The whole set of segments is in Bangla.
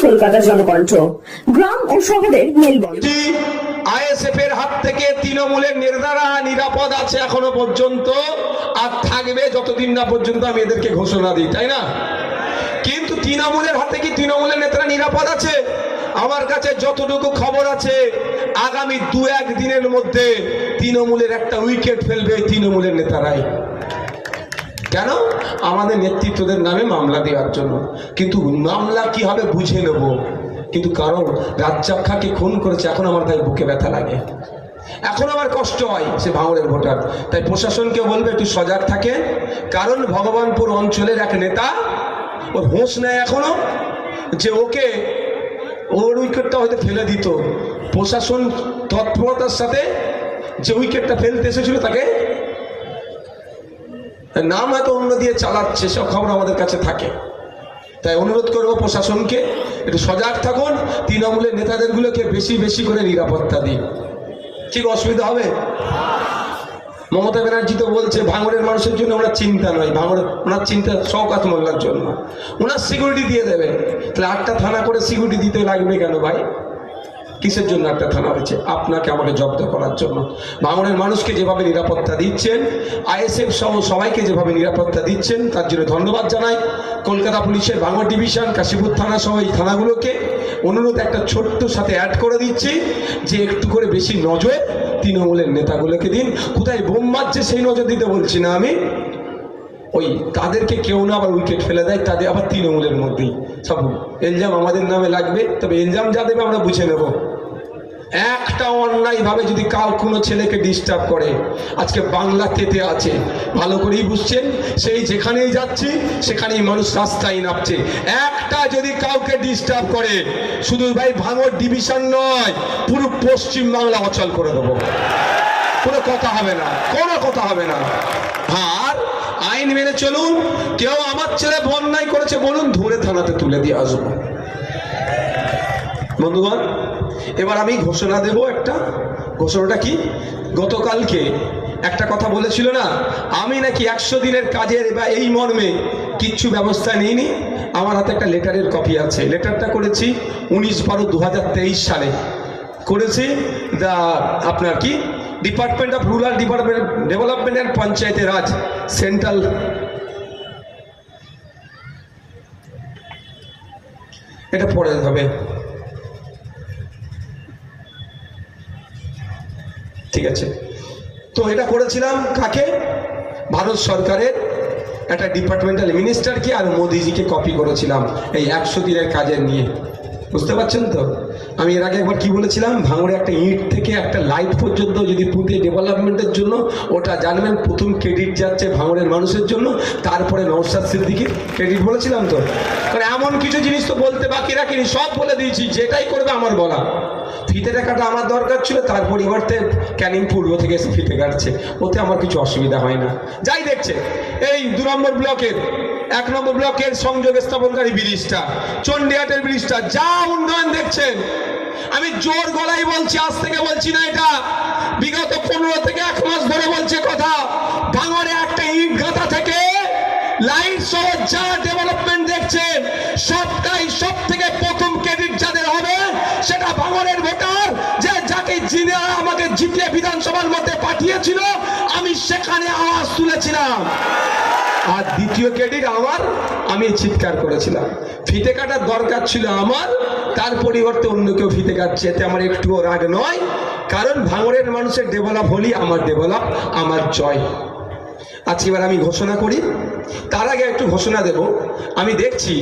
কলকাতা জনকণ্ঠ, গ্রাম ও শহরের মেলবন্ধন। আইএসএফ এর হাত থেকে তৃণমূলের নেতারা নিরাপদ আছে এখনো পর্যন্ত, আর থাকবে যতদিন না পর্যন্ত আমি এদেরকে ঘোষণা দিই, তাই না? কিন্তু তৃণমূলের হাতে কি তৃণমূলের নেতারা নিরাপদ আছে? আমার কাছে যতটুকু খবর আছে, আগামী 2-1 দিনের মধ্যে তৃণমূলের একটা উইকেট ফেলবে তৃণমূলের নেতারাই। কেন? আমাদের নেতৃত্বদের নামে মামলা দেওয়ার জন্য। কিন্তু মামলা কি হবে বুঝে নেব, কিন্তু কারণ রাজ্জাক খাঁকে খুন করেছে, এখন আমার তাই বুকে ব্যথা লাগে, এখন আমার কষ্ট হয়। সে ভাঙড়ের ভোটার, তাই প্রশাসনকে বলবে একটু সজাগ থাকে। কারণ ভগবানপুর অঞ্চলের এক নেতা, ওর হোঁশ নেয় এখনো, যে ওকে ওর উইকেটটা হয়তো ফেলে দিত। প্রশাসন তৎপরতার সাথে যে উইকেটটা ফেলতে এসেছিল তাকে নাম হয়তো অন্য দিয়ে চালাচ্ছে, সব খবর আমাদের কাছে থাকে। তাই অনুরোধ করবো প্রশাসনকে একটু সজাগ থাকুন, তৃণমূলের নেতাদেরগুলোকে বেশি বেশি করে নিরাপত্তা দিন। ঠিক অসুবিধা হবে? মমতা ব্যানার্জি তো বলছে ভাঙড়ের মানুষের জন্য ওনার চিন্তা নয়, ওনার চিন্তা শওকত মোল্লার জন্য, ওনার সিকিউরিটি দিয়ে দেবে। তাহলে 8টা থানা করে সিকিউরিটি দিতে লাগবে কেন ভাই? কিসের জন্য একটা থানা হয়েছে? আপনাকে আমাকে জব্দ করার জন্য। ভাঙড়ের মানুষকে যেভাবে নিরাপত্তা দিচ্ছেন, আইএসএফ সহ সবাইকে যেভাবে নিরাপত্তা দিচ্ছেন, তার জন্য ধন্যবাদ জানাই। কলকাতা পুলিশের ভাঙড় ডিভিশন, কাশীপুর থানা সহ এই থানাগুলোকে অনুরোধ একটা ছোট্ট সাথে অ্যাড করে দিচ্ছি, যে একটু করে বেশি নজর তৃণমূলের নেতাগুলোকে দিন। কোথায় বোম মারছে সেই নজর দিতে বলছি না আমি, ওই তাদেরকে কেউ না আবার উইকেট ফেলে দেয়, তাদের আবার তৃণমূলের মধ্যেই সব এলজাম আমাদের নামে লাগবে। তবে এলজাম যা দেবে আমরা বুঝে নেব। একটা অন্যায়ভাবে যদি কোনো ছেলেকে ডিস্টার্ব করে, আজকে বাংলা তেতে আছে, ভালো করেই বুঝছেন। সেই যেখানেই যাচ্ছি সেখানেই মানুষ রাস্তায় নামছে। একটা যদি কাউকে ডিস্টার্ব করে, শুধু ভাই ভাঙড় ডিভিশন নয়, পুরো পশ্চিম বাংলা অচল করে দেবো। কোনো কথা হবে না, কোনো কথা হবে না। আর আইন মেনে চলুন। কেউ আমার ছেলে অন্যায় করেছে বলুন, ধরে থানাতে তুলে দিয়ে আসবো। বন্ধুগণ, এবার আমি ঘোষণা দেব একটা। ঘোষণাটা কি? গতকালকে একটা কথা বলেছিল না, আমি নাকি 100 দিনের কাজের বা এই মর্মে কিচ্ছু ব্যবস্থা নিইনি। আমার হাতে একটা লেটারের কপি আছে। লেটারটা করেছি 19/12/2023 সালে করেছি। আপনার কি department of rural development and পঞ্চায়েতের রাজ, সেন্ট্রাল। এটা পড়ে হবে, ঠিক আছে? তো এটা করেছিলাম কাকে? ভারত সরকারের একটা ডিপার্টমেন্টাল মিনিস্টারকে আর মোদিজিকে কপি করেছিলাম এই 100 দিনের কাজের নিয়ে। বুঝতে পারছেন তো? আমি এর আগে একবার কি বলেছিলাম, ভাঙড়ে একটা ইট থেকে একটা লাইট পর্যন্ত যদি পুঁতে ডেভেলপমেন্টের জন্য, ওটা জানবেন প্রথম ক্রেডিট যাচ্ছে ভাঙড়ের মানুষের জন্য, তারপরে নওশাদ সিদ্দিকীর ক্রেডিট বলেছিলাম তো। কারণ এমন কিছু জিনিস তো বলতে বাকি রাখিনি, সব বলে দিয়েছি, যেটাই করবে আমার বলা। ফিতে কাটা আমার দরকার ছিল, তার পরিবর্তে ক্যানিং পূর্ব থেকে এসে ফিতে কাটছে, ওতে আমার কিছু অসুবিধা হয় না। যাই দেখছে এই 2 নম্বর ব্লকের 1 নম্বর ব্লকের সংযোগ স্থাপনকারী ব্রিজটা, চণ্ডীহাটের ব্রিজটা, যা উন্নয়ন দেখছেন, আমি জোর গলায় বলছি, আজ থেকে বলছি না, এটা বিগত 15 থেকে 1 মাস ধরে বলছে কথা। ভাঙড়ে একটা ইট গাঁথা থেকে লাইট সহ যা ডেভেলপমেন্ট দেখছেন, সবটাই সব থেকে প্রথম ক্রেডিট যাদের হবে সেটা ভাঙড়ের ভোটার, যে যাকে যিনি আমাকে জিতিয়ে বিধানসভার মধ্যে পাঠিয়েছিল, আমি সেখানে আওয়াজ তুলেছিলাম। আর দ্বিতীয় ক্রেডিট আমার, আমি চিৎকার করেছিলাম। ফিতে কাটার দরকার ছিল আমার, তার পরিবর্তে অন্য কেউ ফিতে কাটছে, এতে আমার একটুও রাগ নয়। কারণ ভাঙড়ের মানুষের ডেভেলপ হলেই আমার ডেভেলপ, আমার জয়। আজকে এবার আমি ঘোষণা করি। তার আগে একটু ঘোষণা দেব, আমি দেখছি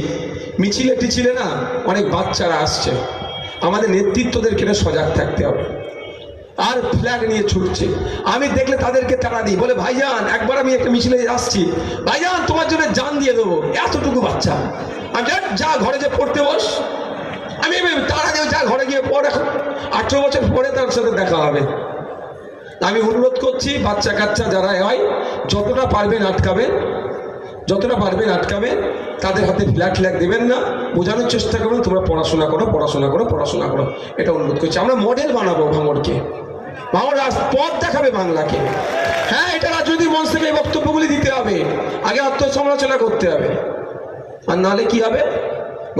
মিছিলে টিছিলে না অনেক বাচ্চারা আসছে, আমাদের নেতৃত্বদেরকে সজাগ থাকতে হবে। আর ফ্ল্যাগ নিয়ে ছুটছে, আমি দেখলে তাদেরকে তাড়া দিই, বলে ভাইজান, একবার আমি একটা মিছিলে আসছি, ভাইজান তোমার জন্য জান দিয়ে দেবো। এতটুকু বাচ্চা, আমি যা ঘরে যে পড়তে বস, আমি তাড়া দেবো, যা ঘরে গিয়ে পড়, এখন 18 বছর পরে তার সাথে দেখা হবে। আমি অনুরোধ করছি, বাচ্চা কাচ্চা যারা হয় যতটা পারবেন আটকাবেন, যতটা পারবেন আটকাবেন, তাদের হাতে ফ্ল্যাট দেবেন না, বোঝানোর চেষ্টা করবেন তোমরা পড়াশোনা করো, পড়াশোনা করো, পড়াশোনা করো। এটা অনুরোধ করছি। আমরা মডেল বানাবো ভাঙড়কে, ভাঙড় পথ দেখাবে বাংলাকে। হ্যাঁ, এটা রাজনৈতিক মঞ্চ থেকে এই বক্তব্যগুলি দিতে হবে, আগে আত্মসমালোচনা করতে হবে, আর নাহলে কি হবে।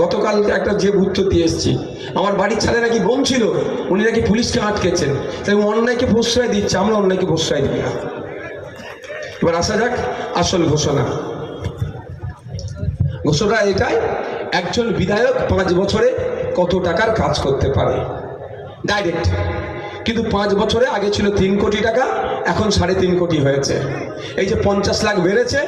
গতকাল একটা যে উত্তর দিয়ে এসেছি, আমার বাড়ির ছাদে নাকি বোম ছিল, উনি নাকি পুলিশকে আটকেছেন, তাই অন্যায়কে প্রশ্রয় দিচ্ছে, আমরা অন্যায়কে প্রশ্রয় দিই না। এবার আসা যাক আসল ঘোষণা। ঘোষণা এটাই, একজন বিধায়ক 5 বছরে কত টাকার কাজ করতে পারে ডাইরেক্ট। কিন্তু 5 বছরে আগে ছিল 3 কোটি টাকা, এখন 3.5 কোটি হয়েছে। এই যে 50 লাখ বেড়েছে,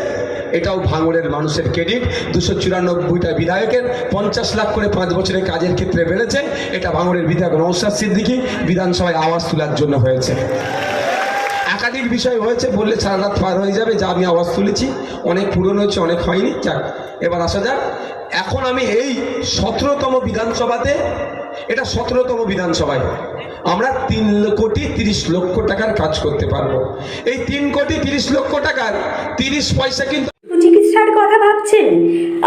এটাও ভাঙড়ের মানুষের ক্রেডিট। 294টা বিধায়কের 50 লাখ করে 5 বছরের কাজের ক্ষেত্রে বেড়েছে। এটা ভাঙড়ের বিধায়ক নওশাদ সিদ্দিকী বিধানসভায় আওয়াজ তোলার জন্য হয়েছে। একাধিক বিষয় হয়েছে, বললে সারা রাত পার হয়ে যাবে, যা আমি আওয়াজ তুলেছি অনেক পুরনো হয়েছে, অনেক হয়নি। যাক, এবার আসা যাক। এখন আমি এই 17তম বিধানসভাতে, এটা 17তম বিধানসভায় আমরা 3 কোটি 30 লক্ষ টাকার কাজ করতে পারবো। এই 3 কোটি 30 লক্ষ টাকার 30 পয়সা কিন্তু চিকিৎসার কথা ভাবছেন,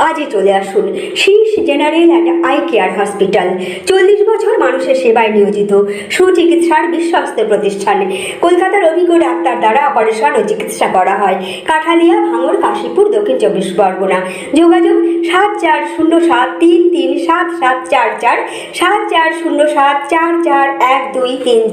আজই চলে আসুন শীষ general and eye care hospital. 40 বছর মানুষের সেবায় নিয়োজিত সুচিকিৎসার বিশ্বস্ত প্রতিষ্ঠান। কলকাতার অভিজ্ঞ ডাক্তার দ্বারা অপারেশন ও চিকিৎসা করা হয়। কাঠালিয়া, ভাঙড়, কাশীপুর, দক্ষিণ 24 পরগনা। যোগাযোগ 7407337744, 7407441234।